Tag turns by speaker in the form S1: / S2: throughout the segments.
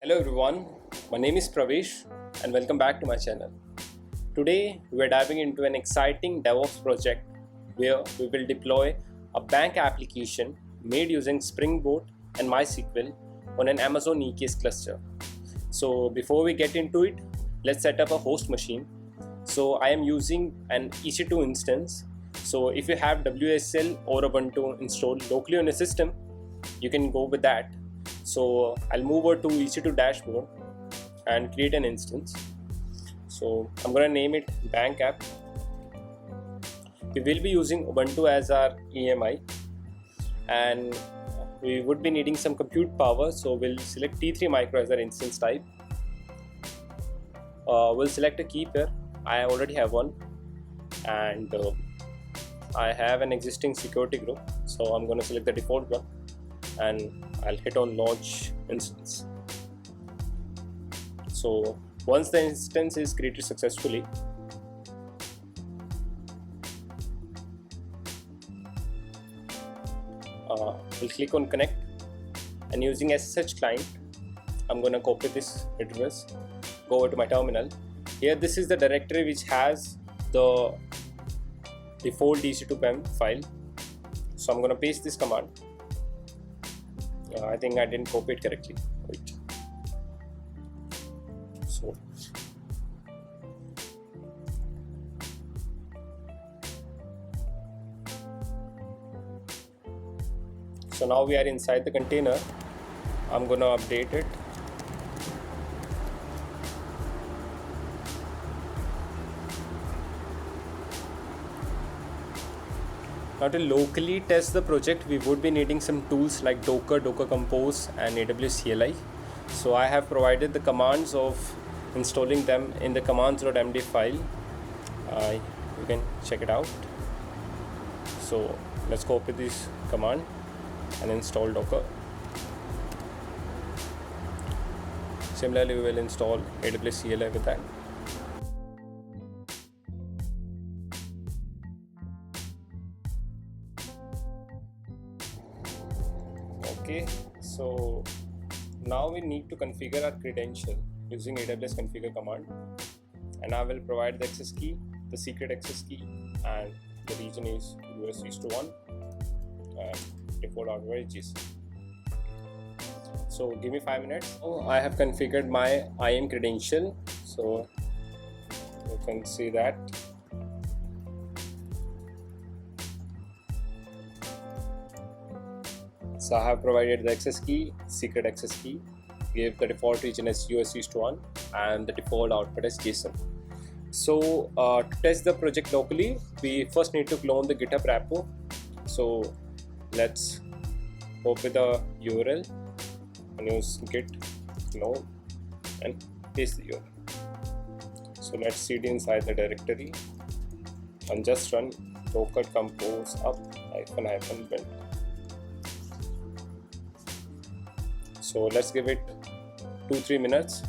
S1: Hello everyone, my name is Pravesh and welcome back to my channel. Today we are diving into an exciting DevOps project where we will deploy a bank application made using Spring Boot and MySQL on an Amazon EKS cluster. So before we get into it, let's set up a host machine. So I am using an EC2 instance. So if you have WSL or Ubuntu installed locally on your system, you can go with that. So I'll move over to EC2 dashboard and create an instance. So I'm going to name it bank app. We will be using Ubuntu as our EMI and we would be needing some compute power. So we'll select T3 micro as our instance type. We'll select a key pair. I already have one and I have an existing security group. So I'm going to select the default one and I'll hit on launch instance. So once the instance is created successfully, we'll click on connect, and using SSH client, I'm going to copy this address, go over to my terminal. Here this is the directory which has the default EC2 PEM file. So I'm going to paste this command. I think I didn't copy it correctly. Wait. So now we are inside the container. I'm gonna update it. Now to locally test the project, we would be needing some tools like Docker, Docker Compose and AWS CLI. So I have provided the commands of installing them in the commands.md file. You can check it out. So let's copy this command and install Docker. Similarly, we will install AWS CLI with that. Okay, so now we need to configure our credential using AWS configure command, and I will provide the access key, the secret access key, and the region is US East 1 and default hardware is JSON. So give me 5 minutes. Oh, I have configured my IAM credential, so you can see that. So I have provided the access key, secret access key, gave the default region as US East 1 and the default output as JSON. So to test the project locally, we first need to clone the GitHub repo. So let's copy the URL and use git clone and paste the URL. So let's cd inside the directory and just run docker compose up -- build. So let's give it 2-3 minutes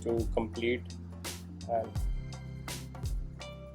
S1: to complete and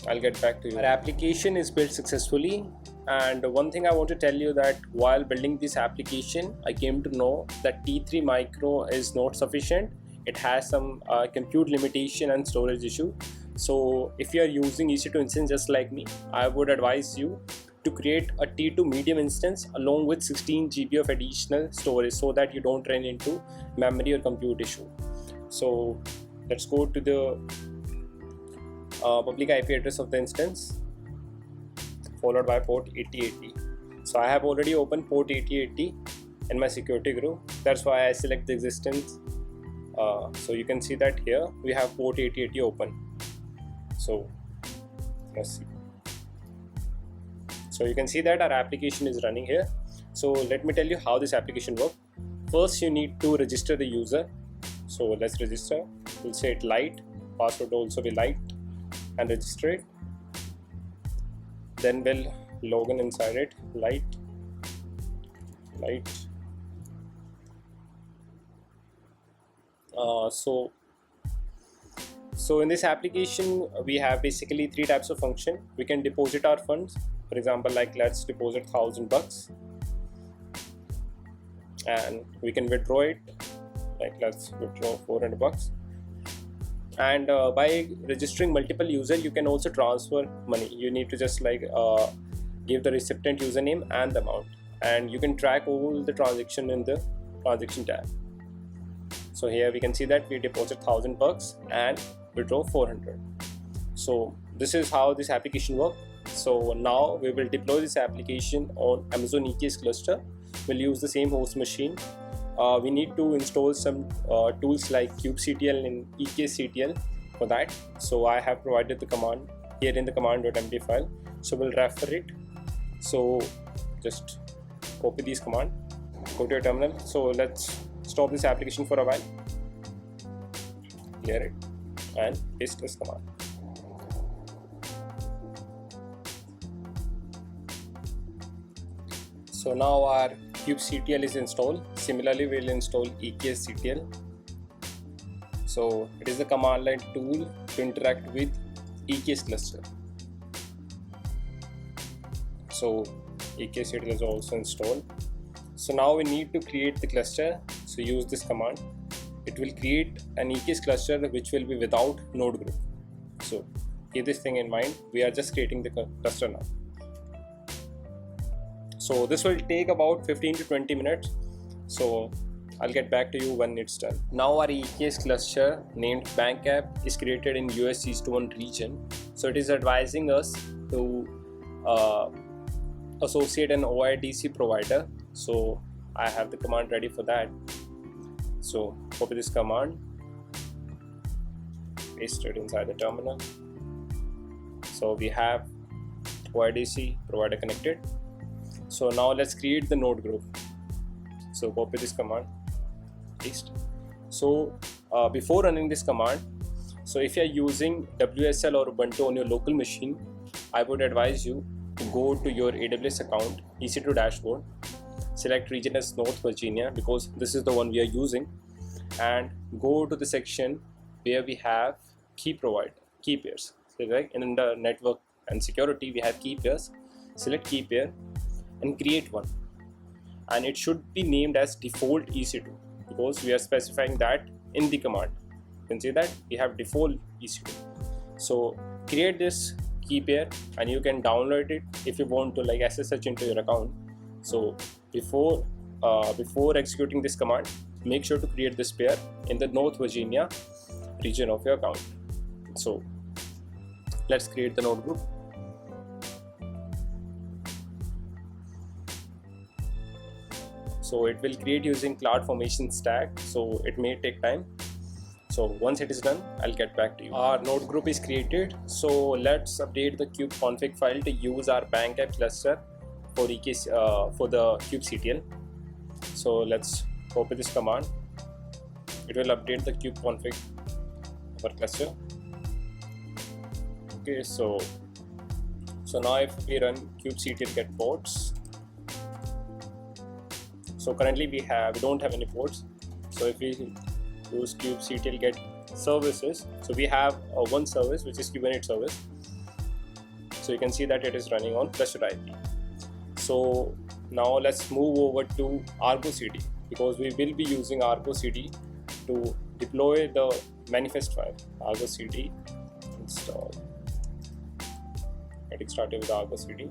S1: I'll get back to you. Our application is built successfully, and one thing I want to tell you that while building this application, I came to know that T3 micro is not sufficient. It has some compute limitation and storage issue. So if you are using EC2 instance just like me, I would advise you to create a T2 medium instance along with 16 GB of additional storage so that you don't run into memory or compute issue. So let's go to the public IP address of the instance followed by port 8080. So I have already opened port 8080 in my security group. That's why I select the existence. So you can see that here we have port 8080 open. So let's see. So you can see that our application is running here. So let me tell you how this application works. First, you need to register the user. So let's register. We'll say it light. Password will also be light and register it. Then we'll log in inside it. Light. So in this application, we have basically 3 types of function. We can deposit our funds. For example, like let's deposit $1,000 and we can withdraw it like let's withdraw $400. And by registering multiple users, you can also transfer money. You need to just like give the recipient username and the amount, and you can track all the transaction in the transaction tab. So here we can see that we deposit $1,000 and withdraw 400. So this is how this application works. So now we will deploy this application on Amazon EKS Cluster. We'll use the same host machine. We need to install some tools like kubectl and EKSCTL for that. So I have provided the command here in the command.md file. So we'll refer it. So just copy these command, go to your terminal. So let's stop this application for a while, clear it, and paste this command. So now our kubectl is installed. Similarly, we'll install EKSCTL. So it is the command line tool to interact with EKS cluster. So EKSCTL is also installed. So now we need to create the cluster. So use this command. It will create an EKS cluster which will be without node group. So keep this thing in mind. We are just creating the cluster now. So this will take about 15 to 20 minutes. So I'll get back to you when it's done. Now our EKS cluster named Bank App is created in US East 1 region. So it is advising us to associate an OIDC provider. So I have the command ready for that. So copy this command, paste it inside the terminal. So we have OIDC provider connected. So now let's create the node group. So copy this command, paste. So before running this command, so if you are using WSL or Ubuntu on your local machine, I would advise you to go to your AWS account, EC2 dashboard, select region as North Virginia because this is the one we are using, and go to the section where we have key pairs. So right in the network and security we have key pairs. Select key pair and create one, and it should be named as default EC2 because we are specifying that in the command. You can see that we have default EC2. So create this key pair and you can download it if you want to like SSH into your account. So before executing this command, make sure to create this pair in the North Virginia region of your account. So let's create the node group. So it will create using CloudFormation stack, so it may take time. So once it is done, I'll get back to you. Our node group is created. So let's update the kubeconfig file to use our bank app cluster for EKS for the kubectl. So let's copy this command. It will update the kubeconfig of our cluster. Okay, so now if we run kubectl get ports. So currently we don't have any ports. So if we use kubectl get services, so we have one service which is Kubernetes Service. So you can see that it is running on cluster IP. So now let's move over to Argo CD because we will be using Argo CD to deploy the manifest file. Argo CD install. Getting started with Argo CD.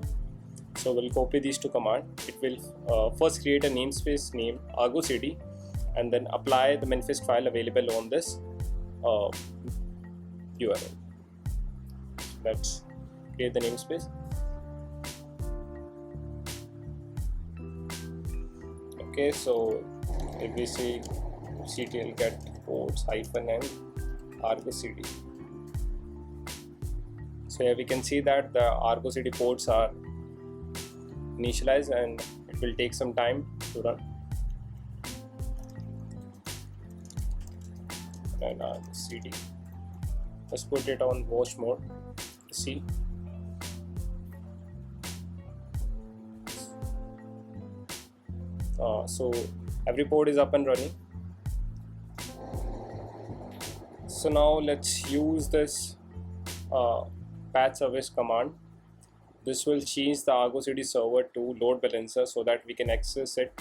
S1: So we'll copy these two commands. It will first create a namespace named Argo CD and then apply the manifest file available on this URL. Let's create the namespace. Okay, so if we see ctl get ports -n Argo CD. So here we can see that the Argo CD ports are initialized and it will take some time to run. And CD, let's put it on watch mode to see. So every port is up and running. So now let's use this patch service command. This will change the Argo CD server to load balancer so that we can access it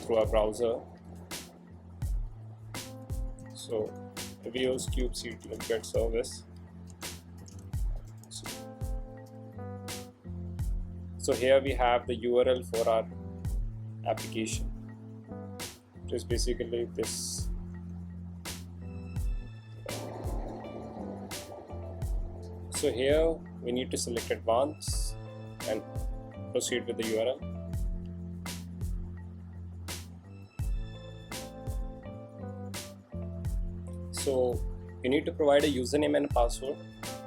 S1: through our browser. So we use kubectl get service. So here we have the URL for our application. It is basically this. So here we need to select advanced and proceed with the URL. So you need to provide a username and a password.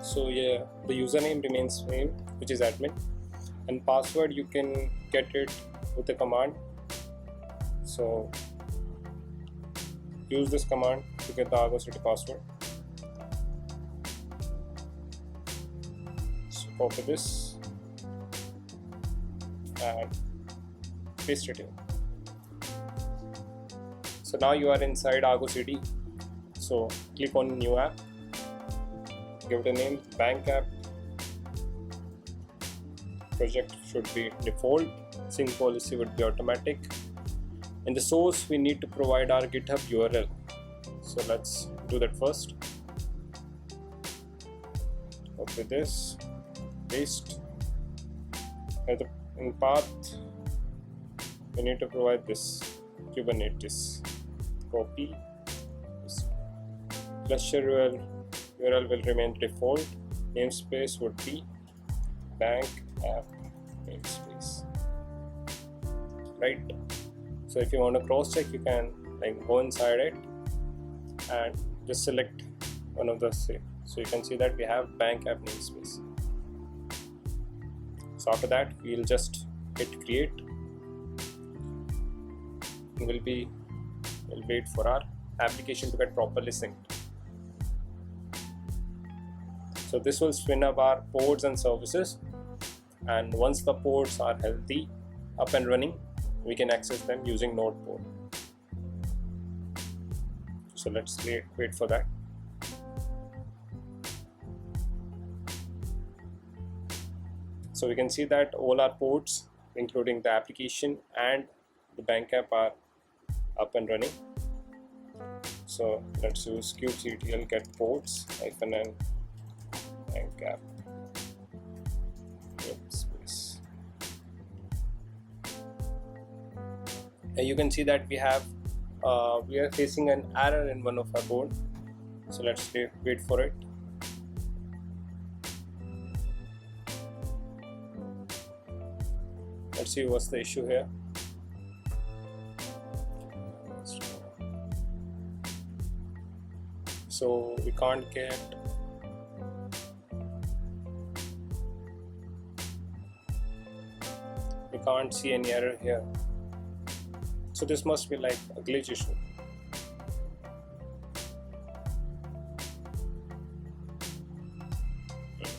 S1: So yeah, the username remains same, which is admin, and password you can get it with the command. So use this command to get the ArgoCD password. So copy this and paste it here. So now you are inside ArgoCD. So click on new app, give it a name, bank app. Project should be default, sync policy would be automatic. In the source we need to provide our GitHub URL. So let's do that first. Copy this, paste. In path we need to provide this Kubernetes. Copy. Cluster URL will remain default. Namespace would be bank app namespace. Right. So if you want to cross check, you can go inside it and just select one of the same. So you can see that we have bank app namespace. So after that we'll just hit create. We'll wait for our application to get properly synced. So this will spin up our pods and services, and once the pods are healthy, up and running, we can access them using node port. So let's wait for that. So we can see that all our ports, including the application and the bank app, are up and running. So let's use kubectl get ports -n bank app namespace. And you can see that we are facing an error in one of our code. So let's wait for it. Let's see what's the issue here. So we can't see any error here. So this must be like a glitch issue.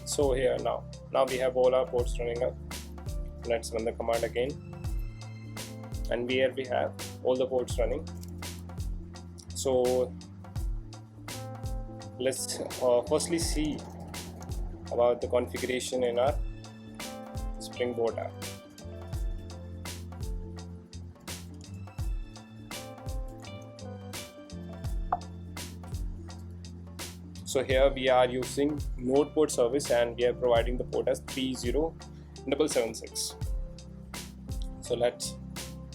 S1: So here now we have all our ports running up. Let's run the command again, and here we have all the ports running. So let's firstly see about the configuration in our SpringBoot app. So here we are using node port service, and we are providing the port as 30776. So let's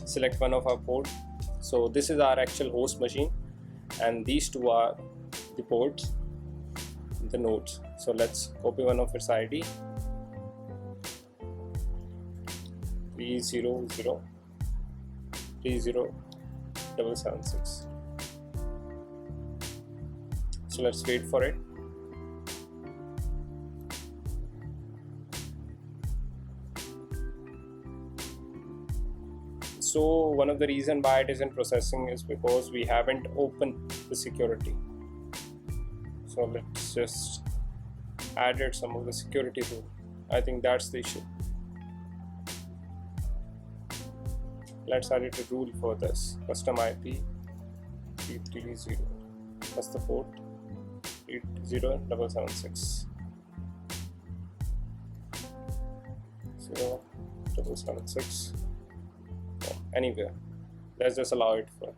S1: select one of our port. So this is our actual host machine, and these two are the ports, the nodes. So let's copy one of its ID, 30776. So let's wait for it. So one of the reasons why it isn't processing is because we haven't opened the security. So let's just added some of the security rule. I think that's the issue. Let's add it a rule for this. Custom IP 330. That's the port 30776. 0776. Anywhere. Let's just allow it for.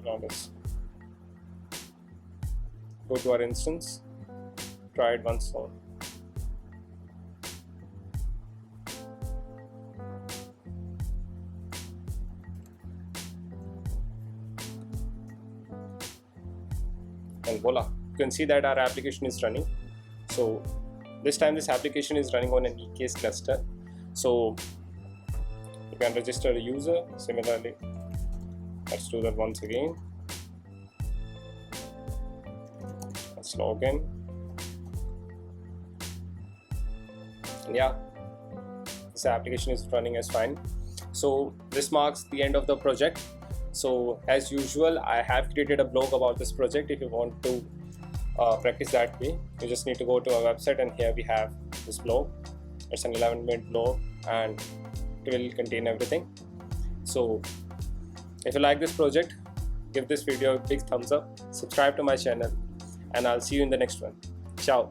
S1: Now let's go to our instance, try it once more. And voila, you can see that our application is running. So this time this application is running on an EKS cluster. So you can register a user. Similarly, let's do that once again. Let's log in. And yeah, this application is running as fine. So this marks the end of the project. So as usual, I have created a blog about this project. If you want to practice that way, you just need to go to our website, and here we have this blog. It's an 11-minute blog and it will contain everything. So if you like this project, give this video a big thumbs up, subscribe to my channel, and I'll see you in the next one. Ciao.